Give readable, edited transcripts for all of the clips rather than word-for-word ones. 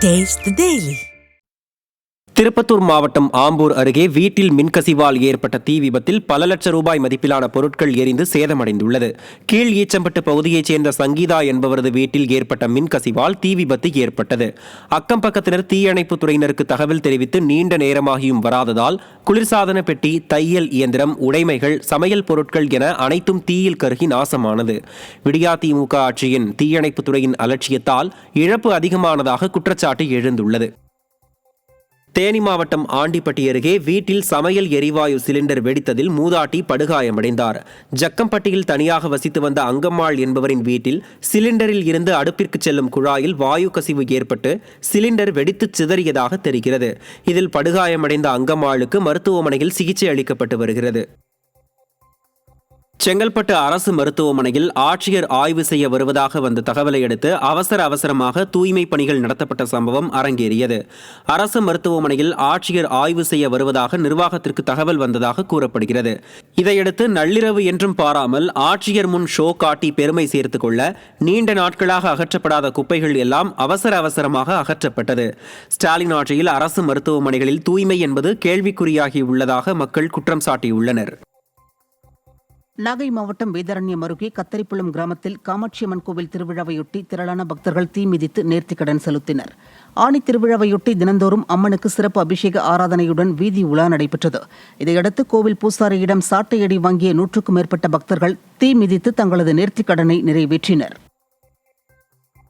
Taste the Daily. Tirupattur மாவட்டம் ஆம்பூர் அருகே வீட்டில் மின்கசிவால் ஏற்பட்ட தீ விபத்தில் பல லட்சம் ரூபாய் மதிப்பிலான பொருட்கள் எரிந்து சேதமடைந்துள்ளது. கீழ் ஈச்சம்பட்டு பகுதியைச் சேர்ந்த சங்கீதா என்பவரது வீட்டில் ஏற்பட்ட மின்கசிவால் தீ விபத்து ஏற்பட்டது. அக்கம் பக்கத்தினர் தீயணைப்பு துறையினருக்கு தகவல் தெரிவித்து நீண்ட நேரமாகியும் வராததால் குளிர்சாதன பெட்டி, தையல் இயந்திரம், உடைமைகள், சமையல் பொருட்கள் என அனைத்தும் தீயில் கருகி நாசமானது. விடியா திமுக ஆட்சியின் தீயணைப்பு துறையின் அலட்சியத்தால் இழப்பு அதிகமானதாக குற்றச்சாட்டு எழுந்துள்ளது. தேனி மாவட்டம் ஆண்டிப்பட்டி அருகே வீட்டில் சமையல் எரிவாயு சிலிண்டர் வெடித்ததில் மூதாட்டி படுகாயமடைந்தார். ஜக்கம்பட்டியில் தனியாக வசித்து வந்த அங்கம்மாள் என்பவரின் வீட்டில் சிலிண்டரில் இருந்து அடுப்பிற்கு செல்லும் குழாயில் வாயு கசிவு ஏற்பட்டு சிலிண்டர் வெடித்து சிதறியதாக தெரிகிறது. இதில் படுகாயமடைந்த அங்கம்மாளுக்கு மருத்துவமனையில் சிகிச்சை அளிக்கப்பட்டு வருகிறது. செங்கல்பட்டு அரசு மருத்துவமனையில் ஆட்சியர் ஆய்வு செய்ய வருவதாக வந்த தகவலை அடுத்து அவசரமாக தூய்மை பணிகள் நடத்தப்பட்ட சம்பவம் அரங்கேறியது. அரசு மருத்துவமனையில் ஆட்சியர் ஆய்வு செய்ய வருவதாக நிர்வாகத்திற்கு தகவல் வந்ததாக கூறப்படுகிறது. இதையடுத்து நள்ளிரவு என்றும் பாராமல் ஆட்சியர் முன் ஷோ காட்டி பெருமை சேர்த்துக் கொள்ள நீண்ட நாட்களாக அகற்றப்படாத குப்பைகள் எல்லாம் அவசரமாக அகற்றப்பட்டது. ஸ்டாலின் ஆட்சியில் அரசு மருத்துவமனைகளில் தூய்மை என்பது கேள்விக்குறியாகியுள்ளதாக மக்கள் குற்றம் சாட்டியுள்ளனர். நாகை மாவட்டம் வேதாரண்யம் அருகே கத்தரிப்புளம் கிராமத்தில் காமாட்சியம்மன் கோவில் திருவிழாவையொட்டி திரளான பக்தர்கள் தீ மிதித்து நேர்த்திக்கடன் செலுத்தினர். ஆணி திருவிழாவையொட்டி தினந்தோறும் அம்மனுக்கு சிறப்பு அபிஷேக ஆராதனையுடன் வீதி உலா நடைபெற்றது. இதையடுத்து கோவில் பூசாரியிடம் சாட்டையடி வாங்கிய 100க்கும் மேற்பட்ட பக்தர்கள் தீ மிதித்து தங்களது நேர்த்திக்கடனை நிறைவேற்றினர்.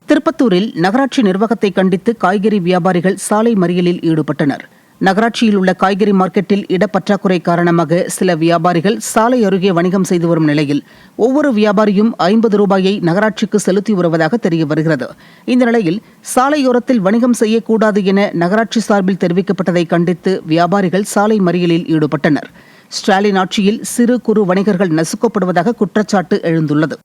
திருப்பத்தூரில் நகராட்சி நிர்வாகத்தை கண்டித்து காய்கறி வியாபாரிகள் சாலை மறியலில் ஈடுபட்டனர். நகராட்சியில் உள்ள காய்கறி மார்க்கெட்டில் இடப்பற்றாக்குறை காரணமாக சில வியாபாரிகள் சாலை அருகே வணிகம் செய்து வரும் நிலையில் ஒவ்வொரு வியாபாரியும் 50 ரூபாயை நகராட்சிக்கு செலுத்தி வருவதாக தெரிய வருகிறது. இந்த நிலையில் சாலையோரத்தில் வணிகம் செய்யக்கூடாது என நகராட்சி சார்பில் தெரிவிக்கப்பட்டதை கண்டித்து வியாபாரிகள் சாலை மறியலில் ஈடுபட்டனர். ஸ்டாலின் ஆட்சியில் சிறு குறு வணிகர்கள் நசுக்கப்படுவதாக குற்றச்சாட்டு எழுந்துள்ளது.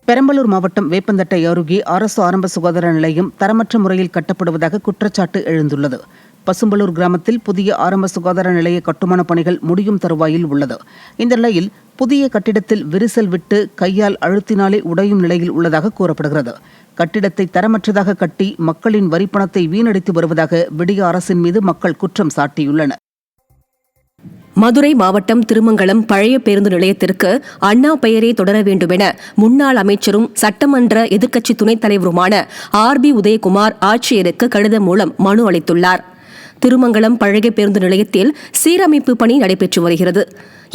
பெரம்பலூர் மாவட்டம் வேப்பந்தட்டை அருகே அரசு ஆரம்ப சுகாதார நிலையம் தரமற்ற முறையில் கட்டப்படுவதாக குற்றச்சாட்டு எழுந்துள்ளது. பசும்பலூர் கிராமத்தில் புதிய ஆரம்ப சுகாதார நிலைய கட்டுமான பணிகள் முடியும் தருவாயில் உள்ளது. இந்த நிலையில் புதிய கட்டிடத்தில் விரிசல் விட்டு கையால் அழுத்தினாலே உடையும் நிலையில் உள்ளதாக கூறப்படுகிறது. கட்டிடத்தை தரமற்றதாக கட்டி மக்களின் வரிப்பணத்தை வீணடித்து வருவதாக விடிய அரசின் மீது மக்கள் குற்றம் சாட்டியுள்ளனர். மதுரை மாவட்டம் திருமங்கலம் பழைய பேருந்து நிலையத்திற்கு அண்ணா பெயரே தொடர வேண்டுமென முன்னாள் அமைச்சரும் சட்டமன்ற எதிர்க்கட்சி துணைத் தலைவருமான RB உதயகுமார் ஆட்சியருக்கு கடிதம் மூலம் மனு அளித்துள்ளார். திருமங்கலம் பழைய பேருந்து நிலையத்தில் சீரமைப்பு பணி நடைபெற்று வருகிறது.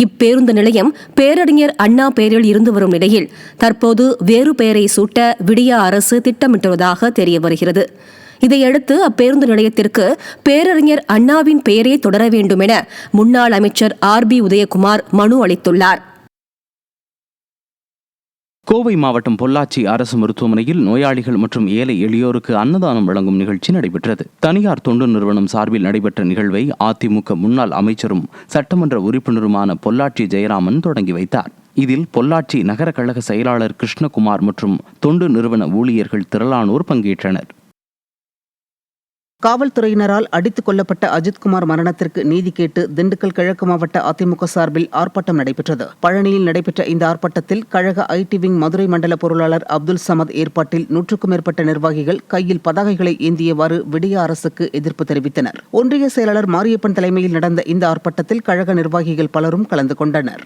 இப்பேருந்து நிலையம் பேரறிஞர் அண்ணா பெயரில் இருந்து வரும் நிலையில் தற்போது வேறு பெயரை சூட்ட விடியா அரசு திட்டமிட்டுள்ளதாக தெரிய வருகிறது. இதையடுத்து அப்பேருந்து நிலையத்திற்கு பேரறிஞர் அண்ணாவின் பெயரே தொடர வேண்டும் என முன்னாள் அமைச்சர் RB உதயகுமார் மனு அளித்துள்ளார். கோவை மாவட்டம் பொள்ளாச்சி அரசு மருத்துவமனையில் நோயாளிகள் மற்றும் ஏழை எளியோருக்கு அன்னதானம் வழங்கும் நிகழ்ச்சி நடைபெற்றது. தனியார் தொண்டு நிறுவனம் சார்பில் நடைபெற்ற நிகழ்வை அதிமுக முன்னாள் அமைச்சரும் சட்டமன்ற உறுப்பினருமான பொள்ளாச்சி ஜெயராமன் தொடங்கி வைத்தார். இதில் பொள்ளாச்சி நகர கழக செயலாளர் கிருஷ்ணகுமார் மற்றும் தொண்டு நிறுவன ஊழியர்கள் திரளானோர் பங்கேற்றனர். காவல்துறையினரால் அடித்துக் கொல்லப்பட்ட அஜித்குமார் மரணத்திற்கு நீதி கேட்டு திண்டுக்கல் கிழக்கு மாவட்ட அதிமுக சார்பில் ஆர்ப்பாட்டம் நடைபெற்றது. பழனியில் நடைபெற்ற இந்த ஆர்ப்பாட்டத்தில் கழக IT விங் மதுரை மண்டல பொருளாளர் அப்துல் சமத் ஏற்பாட்டில் 100க்கும் மேற்பட்ட நிர்வாகிகள் கையில் பதாகைகளை ஏந்தியவாறு விடிய அரசுக்கு எதிர்ப்பு தெரிவித்தனர். ஒன்றிய செயலாளர் மாரியப்பன் தலைமையில் நடந்த இந்த ஆர்ப்பாட்டத்தில் கழக நிர்வாகிகள் பலரும் கலந்து கொண்டனர்.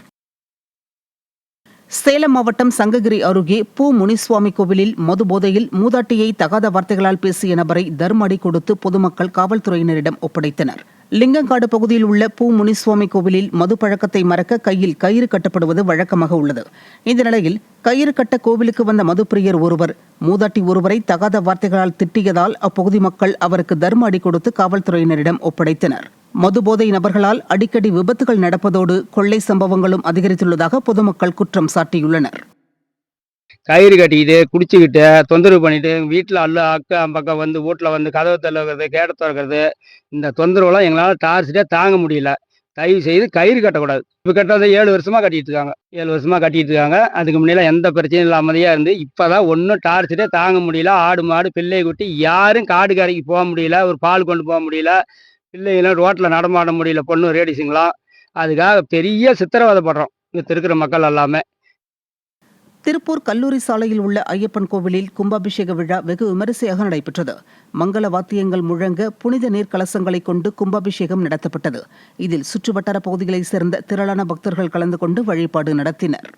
சேலம் மாவட்டம் சங்ககிரி அருகே பூ முனிசுவாமி கோவிலில் மது போதையில் மூதாட்டியை தகாத வார்த்தைகளால் பேசிய நபரை தர்ம அடி கொடுத்து பொதுமக்கள் காவல்துறையினரிடம் ஒப்படைத்தனர். லிங்கங்காடு பகுதியில் உள்ள பூ முனிசுவாமி கோவிலில் மது பழக்கத்தை மறக்க கையில் கயிறு கட்டப்படுவது வழக்கமாக உள்ளது. இந்த நிலையில் கயிறு கட்ட கோவிலுக்கு வந்த மதுப்பிரியர் ஒருவர் மூதாட்டி ஒருவரை தகாத வார்த்தைகளால் திட்டியதால் அப்பகுதி மக்கள் அவருக்கு தர்ம அடி கொடுத்து காவல்துறையினரிடம் ஒப்படைத்தனர். மதுபோதை நபர்களால் அடிக்கடி விபத்துகள் நடப்பதோடு கொள்ளை சம்பவங்களும் அதிகரித்துள்ளதாக பொதுமக்கள் குற்றம் சாட்டியுள்ளனர். கயிறு கட்டிக்கிட்டு குடிச்சுக்கிட்டு தொந்தரவு பண்ணிட்டு வீட்டில் அக்கம் பக்கம் வந்து வீட்டில் வந்து கதவு திறக்கிறது, கேட்ட திறக்கிறது, இந்த தொந்தரவுலாம் எங்களால் டார்ச்சிட்டே தாங்க முடியல. தயவு செய்து கயிறு கட்டக்கூடாது. இப்போ கட்டுறது 7 வருஷமாக கட்டிட்டு இருக்காங்க. அதுக்கு முன்னாடி எந்த பிரச்சனையும் இல்லாமதையாக இருந்து இப்போதான் ஒன்றும் டார்ச்சிட்டே தாங்க முடியல. ஆடு மாடு பிள்ளை குட்டி யாரும் காடு கரைக்கு போக முடியல, ஒரு பால் கொண்டு போக முடியல, பிள்ளைங்களாம் ரோட்டில் நடமாட முடியல, பொண்ணு ரேடிஸுங்களாம். அதுக்காக பெரிய சித்திரவதைப்படுறோம் இங்கே இருக்கிற மக்கள் எல்லாமே. திருப்பூர் கல்லூரி சாலையில் உள்ள ஐயப்பன் கோவிலில் கும்பாபிஷேக விழா வெகு விமரிசையாக நடைபெற்றது. மங்கள வாத்தியங்கள் முழங்க புனித நீர் கலசங்களை கொண்டு கும்பாபிஷேகம் நடத்தப்பட்டது. இதில் சுற்றுவட்டார பகுதிகளைச் சேர்ந்த திரளான பக்தர்கள் கலந்து கொண்டு வழிபாடு நடத்தினர்.